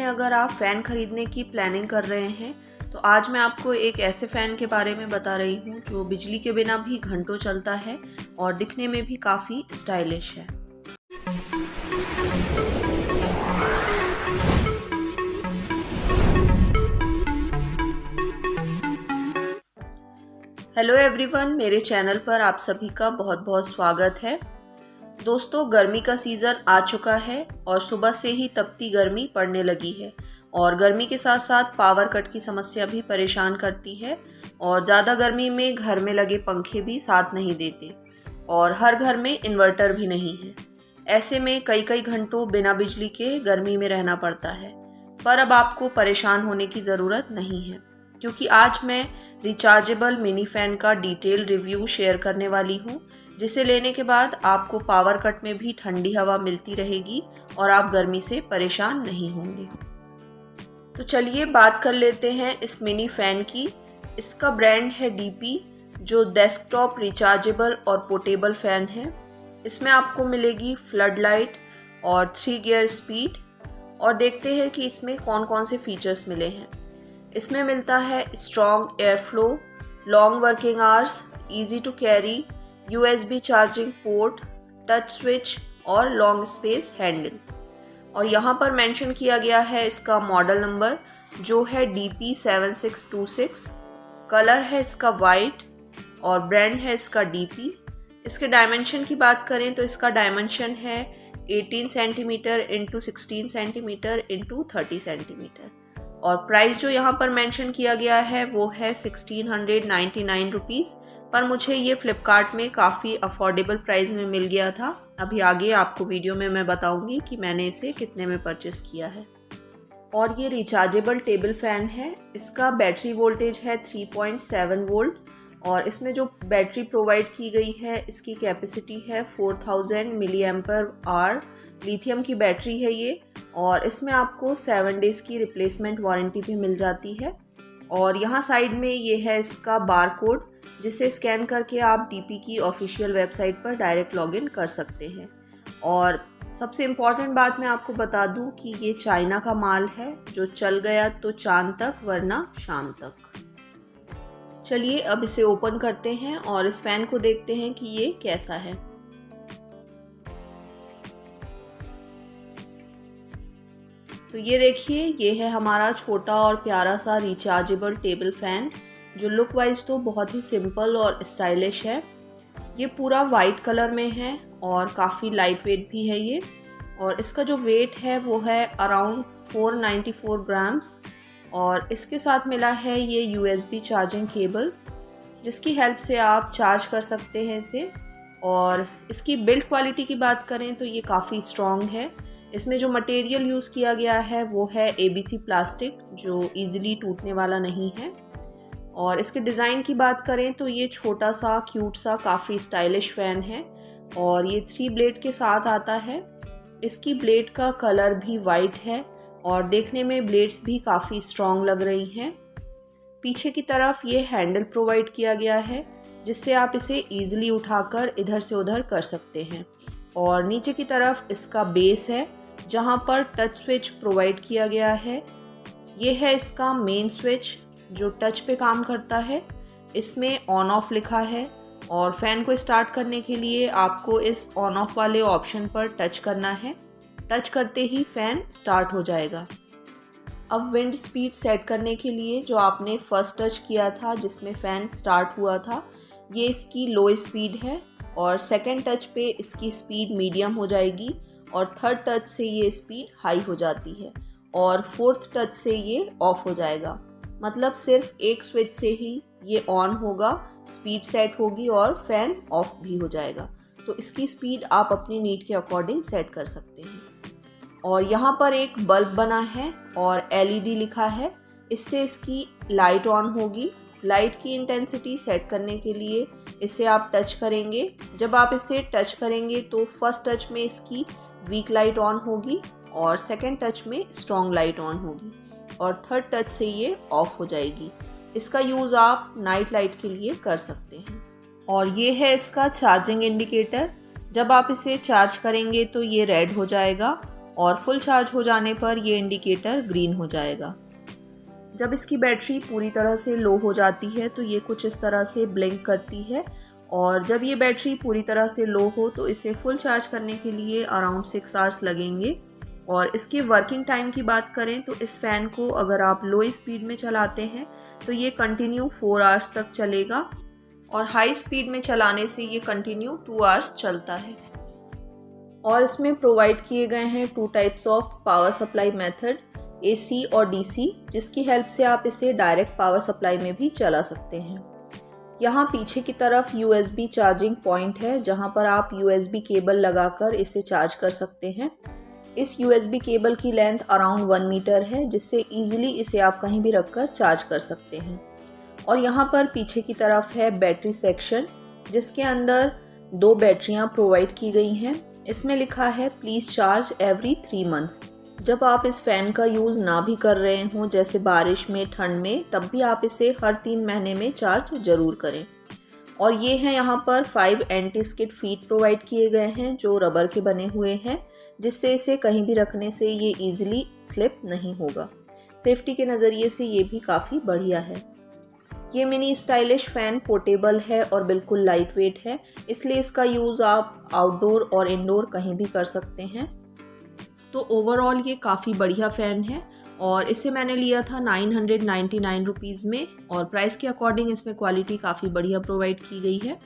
अगर आप फ़ैन ख़रीदने की प्लानिंग कर रहे हैं तो आज मैं आपको एक ऐसे फ़ैन के बारे में बता रही हूँ जो बिजली के बिना भी घंटों चलता है और दिखने में भी काफ़ी स्टाइलिश है। हेलो एवरीवन, मेरे चैनल पर आप सभी का बहुत बहुत स्वागत है। दोस्तों, गर्मी का सीज़न आ चुका है और सुबह से ही तपती गर्मी पड़ने लगी है और गर्मी के साथ साथ पावर कट की समस्या भी परेशान करती है और ज़्यादा गर्मी में घर में लगे पंखे भी साथ नहीं देते और हर घर में इन्वर्टर भी नहीं है। ऐसे में कई कई घंटों बिना बिजली के गर्मी में रहना पड़ता है। पर अब आपको परेशान होने की ज़रूरत नहीं है, क्योंकि आज मैं रिचार्जेबल मिनी फ़ैन का डिटेल रिव्यू शेयर करने वाली हूँ, जिसे लेने के बाद आपको पावर कट में भी ठंडी हवा मिलती रहेगी और आप गर्मी से परेशान नहीं होंगे। तो चलिए बात कर लेते हैं इस मिनी फ़ैन की। इसका ब्रांड है डीपी, जो डेस्कटॉप रिचार्जेबल और पोर्टेबल फ़ैन है। इसमें आपको मिलेगी फ्लड लाइट और 3 गियर स्पीड। और देखते हैं कि इसमें कौन कौन से फीचर्स मिले हैं। इसमें मिलता है strong air flow, long working hours, easy to carry, USB charging port, touch switch और लॉन्ग स्पेस हैंडल। और यहाँ पर मेंशन किया गया है इसका मॉडल नंबर, जो है DP7626। कलर है इसका वाइट और ब्रांड है इसका डीपी। इसके डायमेंशन की बात करें तो इसका डायमेंशन है 18 centimetre into 16 centimetre into 30 centimetre. और प्राइस जो यहाँ पर मेंशन किया गया है वो है 1699 रुपीज़, पर मुझे ये फ्लिपकार्ट में काफ़ी अफोर्डेबल प्राइस में मिल गया था। अभी आगे आपको वीडियो में मैं बताऊंगी कि मैंने इसे कितने में परचेस किया है। और ये रिचार्जेबल टेबल फ़ैन है। इसका बैटरी वोल्टेज है 3.7 वोल्ट और इसमें जो बैटरी प्रोवाइड की गई है इसकी कैपेसिटी है 4000 मिली एम्पर आवर। लिथियम की बैटरी है ये और इसमें आपको 7 डेज़ की रिप्लेसमेंट वारंटी भी मिल जाती है। और यहाँ साइड में ये है इसका बार कोड, जिसे स्कैन करके आप डीपी की ऑफिशियल वेबसाइट पर डायरेक्ट लॉगिन कर सकते हैं। और सबसे इम्पॉर्टेंट बात मैं आपको बता दूं कि ये चाइना का माल है, जो चल गया तो चांद तक वरना शाम तक। चलिए अब इसे ओपन करते हैं और इस फैन को देखते हैं कि ये कैसा है। तो ये देखिए, ये है हमारा छोटा और प्यारा सा रिचार्जेबल टेबल फ़ैन, जो लुक वाइज तो बहुत ही सिंपल और स्टाइलिश है। ये पूरा वाइट कलर में है और काफ़ी लाइट वेट भी है ये। और इसका जो वेट है वो है अराउंड 494 ग्राम्स। और इसके साथ मिला है ये USB चार्जिंग केबल, जिसकी हेल्प से आप चार्ज कर सकते हैं इसे। और इसकी बिल्ड क्वालिटी की बात करें तो ये काफ़ी स्ट्रॉन्ग है। इसमें जो मटेरियल यूज़ किया गया है वो है ABC प्लास्टिक, जो ईज़िली टूटने वाला नहीं है। और इसके डिज़ाइन की बात करें तो ये छोटा सा क्यूट सा काफ़ी स्टाइलिश फ़ैन है और ये 3 ब्लेड के साथ आता है। इसकी ब्लेड का कलर भी वाइट है और देखने में ब्लेड्स भी काफ़ी स्ट्रॉन्ग लग रही हैं। पीछे की तरफ ये हैंडल प्रोवाइड किया गया है, जिससे आप इसे ईज़िली उठाकर इधर से उधर कर सकते हैं। और नीचे की तरफ इसका बेस है, जहाँ पर टच स्विच प्रोवाइड किया गया है। ये है इसका मेन स्विच, जो टच पे काम करता है। इसमें ऑन ऑफ लिखा है और फ़ैन को स्टार्ट करने के लिए आपको इस ऑन ऑफ वाले ऑप्शन पर टच करना है। टच करते ही फ़ैन स्टार्ट हो जाएगा। अब विंड स्पीड सेट करने के लिए जो आपने फर्स्ट टच किया था जिसमें फ़ैन स्टार्ट हुआ था, ये इसकी लो स्पीड है। और सेकंड टच पे इसकी स्पीड मीडियम हो जाएगी और थर्ड टच से ये स्पीड हाई हो जाती है और फोर्थ टच से ये ऑफ हो जाएगा। मतलब सिर्फ एक स्विच से ही ये ऑन होगा, स्पीड सेट होगी और फ़ैन ऑफ भी हो जाएगा। तो इसकी स्पीड आप अपनी नीड के अकॉर्डिंग सेट कर सकते हैं। और यहाँ पर एक बल्ब बना है और LED लिखा है, इससे इसकी लाइट ऑन होगी। लाइट की इंटेंसिटी सेट करने के लिए इसे आप टच करेंगे। जब आप इसे टच करेंगे तो फर्स्ट टच में इसकी वीक लाइट ऑन होगी और सेकंड टच में स्ट्रॉन्ग लाइट ऑन होगी और थर्ड टच से ये ऑफ हो जाएगी। इसका यूज़ आप नाइट लाइट के लिए कर सकते हैं। और ये है इसका चार्जिंग इंडिकेटर। जब आप इसे चार्ज करेंगे तो ये रेड हो जाएगा और फुल चार्ज हो जाने पर ये इंडिकेटर ग्रीन हो जाएगा। जब इसकी बैटरी पूरी तरह से लो हो जाती है तो ये कुछ इस तरह से ब्लिंक करती है, और जब ये बैटरी पूरी तरह से लो हो तो इसे फुल चार्ज करने के लिए अराउंड 6 आवर्स लगेंगे। और इसके वर्किंग टाइम की बात करें तो इस फ़ैन को अगर आप लो स्पीड में चलाते हैं तो ये कंटिन्यू 4 आवर्स तक चलेगा, और हाई स्पीड में चलाने से ये कंटिन्यू 2 आवर्स चलता है। और इसमें प्रोवाइड किए गए हैं 2 types of power supply method, AC और DC, जिसकी हेल्प से आप इसे डायरेक्ट पावर सप्लाई में भी चला सकते हैं। यहाँ पीछे की तरफ USB चार्जिंग पॉइंट है जहाँ पर आप USB केबल लगाकर इसे चार्ज कर सकते हैं। इस USB केबल की लेंथ अराउंड 1 मीटर है, जिससे ईजिली इसे आप कहीं भी रखकर चार्ज कर सकते हैं। और यहाँ पर पीछे की तरफ है बैटरी सेक्शन, जिसके अंदर 2 बैटरियाँ प्रोवाइड की गई हैं। इसमें लिखा है प्लीज़ चार्ज एवरी 3 मंथ्स। जब आप इस फ़ैन का यूज़ ना भी कर रहे हों, जैसे बारिश में, ठंड में, तब भी आप इसे हर 3 महीने में चार्ज ज़रूर करें। और ये हैं यहाँ पर 5 एंटी स्किड फीट प्रोवाइड किए गए हैं जो रबर के बने हुए हैं, जिससे इसे कहीं भी रखने से ये ईजिली स्लिप नहीं होगा। सेफ्टी के नज़रिए से ये भी काफ़ी बढ़िया है। ये मिनी स्टाइलिश फ़ैन पोर्टेबल है और बिल्कुल लाइट वेट है, इसलिए इसका यूज़ आप आउटडोर और इंडोर कहीं भी कर सकते हैं। तो ओवरऑल ये काफ़ी बढ़िया फ़ैन है, और इसे मैंने लिया था 999 रुपीज़ में, और प्राइस के अकॉर्डिंग इसमें क्वालिटी काफ़ी बढ़िया प्रोवाइड की गई है।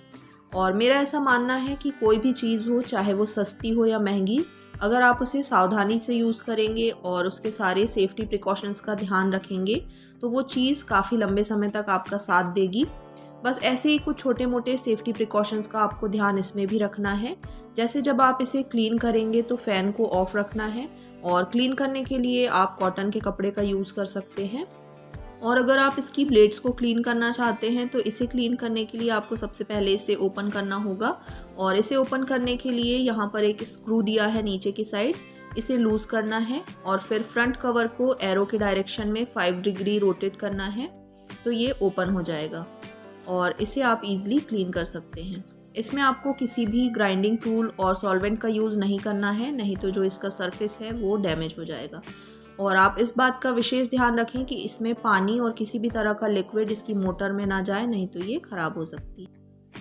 और मेरा ऐसा मानना है कि कोई भी चीज़ हो, चाहे वो सस्ती हो या महंगी, अगर आप उसे सावधानी से यूज़ करेंगे और उसके सारे सेफ्टी प्रिकॉशंस का ध्यान रखेंगे तो वो चीज़ काफ़ी लंबे समय तक आपका साथ देगी। बस ऐसे ही कुछ छोटे मोटे सेफ्टी प्रिकॉशंस का आपको ध्यान इसमें भी रखना है। जैसे जब आप इसे क्लीन करेंगे तो फ़ैन को ऑफ रखना है, और क्लीन करने के लिए आप कॉटन के कपड़े का यूज़ कर सकते हैं। और अगर आप इसकी ब्लेड्स को क्लीन करना चाहते हैं तो इसे क्लीन करने के लिए आपको सबसे पहले इसे ओपन करना होगा, और इसे ओपन करने के लिए यहाँ पर एक स्क्रू दिया है नीचे की साइड, इसे लूज़ करना है और फिर फ्रंट कवर को एरो के डायरेक्शन में 5 डिग्री रोटेट करना है, तो ये ओपन हो जाएगा और इसे आप इजीली क्लीन कर सकते हैं। इसमें आपको किसी भी ग्राइंडिंग टूल और सॉल्वेंट का यूज़ नहीं करना है, नहीं तो जो इसका सरफेस है वो डैमेज हो जाएगा। और आप इस बात का विशेष ध्यान रखें कि इसमें पानी और किसी भी तरह का लिक्विड इसकी मोटर में ना जाए, नहीं तो ये ख़राब हो सकती है।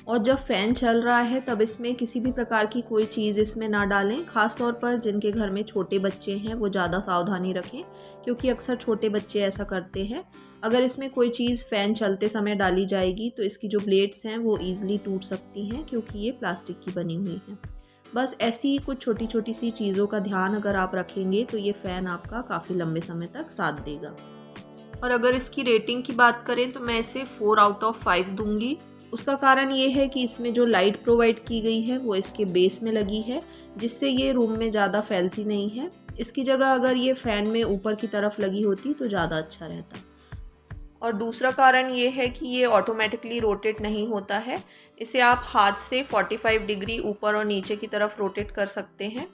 और जब फ़ैन चल रहा है तब इसमें किसी भी प्रकार की कोई चीज़ इसमें ना डालें। ख़ास तौर पर जिनके घर में छोटे बच्चे हैं वो ज़्यादा सावधानी रखें, क्योंकि अक्सर छोटे बच्चे ऐसा करते हैं। अगर इसमें कोई चीज़ फ़ैन चलते समय डाली जाएगी तो इसकी जो ब्लेड्स हैं वो ईज़िली टूट सकती हैं, क्योंकि ये प्लास्टिक की बनी हुई हैं। बस ऐसी कुछ छोटी छोटी सी चीज़ों का ध्यान अगर आप रखेंगे तो ये फ़ैन आपका काफ़ी लंबे समय तक साथ देगा। और अगर इसकी रेटिंग की बात करें तो मैं इसे 4 आउट ऑफ 5 दूंगी। उसका कारण ये है कि इसमें जो लाइट प्रोवाइड की गई है वो इसके बेस में लगी है, जिससे ये रूम में ज़्यादा फैलती नहीं है। इसकी जगह अगर ये फ़ैन में ऊपर की तरफ लगी होती तो ज़्यादा अच्छा रहता। और दूसरा कारण ये है कि ये ऑटोमेटिकली रोटेट नहीं होता है। इसे आप हाथ से 45 डिग्री ऊपर और नीचे की तरफ रोटेट कर सकते हैं,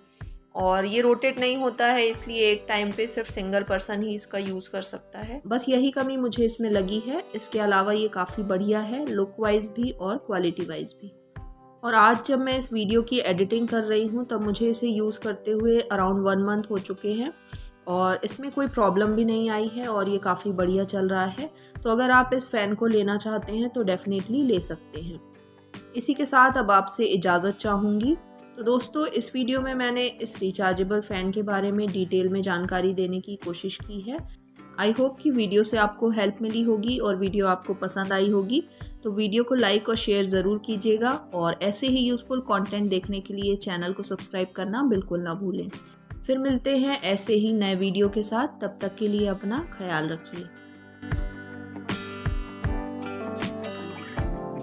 और ये रोटेट नहीं होता है, इसलिए एक टाइम पे सिर्फ सिंगल पर्सन ही इसका यूज़ कर सकता है। बस यही कमी मुझे इसमें लगी है। इसके अलावा ये काफ़ी बढ़िया है, लुक वाइज भी और क्वालिटी वाइज भी। और आज जब मैं इस वीडियो की एडिटिंग कर रही हूँ तब मुझे इसे यूज़ करते हुए अराउंड 1 मंथ हो चुके हैं, और इसमें कोई प्रॉब्लम भी नहीं आई है और ये काफ़ी बढ़िया चल रहा है। तो अगर आप इस फ़ैन को लेना चाहते हैं तो डेफिनेटली ले सकते हैं। इसी के साथ अब आपसे इजाज़त चाहूँगी। तो दोस्तों, इस वीडियो में मैंने इस रिचार्जेबल फ़ैन के बारे में डिटेल में जानकारी देने की कोशिश की है। आई होप कि वीडियो से आपको हेल्प मिली होगी और वीडियो आपको पसंद आई होगी। तो वीडियो को लाइक और शेयर ज़रूर कीजिएगा, और ऐसे ही यूज़फुल कंटेंट देखने के लिए चैनल को सब्सक्राइब करना बिल्कुल ना भूलें। फिर मिलते हैं ऐसे ही नए वीडियो के साथ। तब तक के लिए अपना ख्याल रखिए।